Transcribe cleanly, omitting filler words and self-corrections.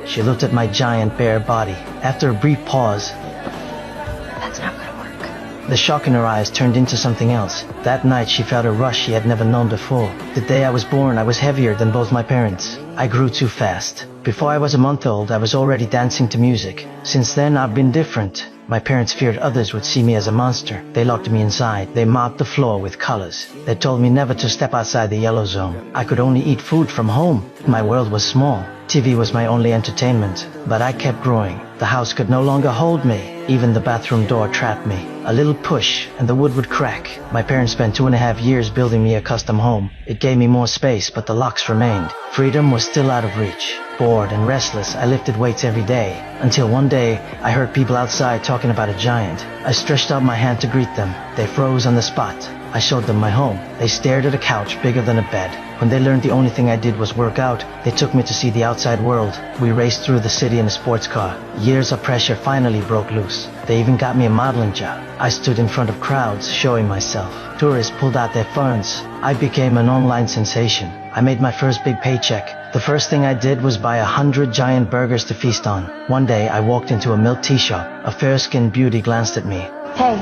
She looked at my giant bare body. After a brief pause, That's not gonna work. the shock in her eyes turned into something else. That night she felt a rush she had never known before. The day I was born, I was heavier than both my parents. I grew too fast. Before I was a month old, I was already dancing to music. Since then, I've been different. My parents feared others would see me as a monster. They locked me inside. They mopped the floor with colors. They told me never to step outside the yellow zone. I could only eat food from home. My world was small. TV was my only entertainment. But I kept growing. The house could no longer hold me. Even the bathroom door trapped me. A little push, and the wood would crack. My parents spent 2.5 years building me a custom home. It gave me more space, but the locks remained. Freedom was still out of reach. Bored and restless, I lifted weights every day. Until one day, I heard people outside talking about a giant. I stretched out my hand to greet them. They froze on the spot. I showed them my home. They stared at a couch bigger than a bed. When they learned the only thing I did was work out, they took me to see the outside world. We raced through the city in a sports car. Years of pressure finally broke loose. They even got me a modeling job. I stood in front of crowds, showing myself. Tourists pulled out their phones. I became an online sensation. I made my first big paycheck. The first thing I did was buy 100 giant burgers to feast on. One day, I walked into a milk tea shop. A fair-skinned beauty glanced at me. Hey,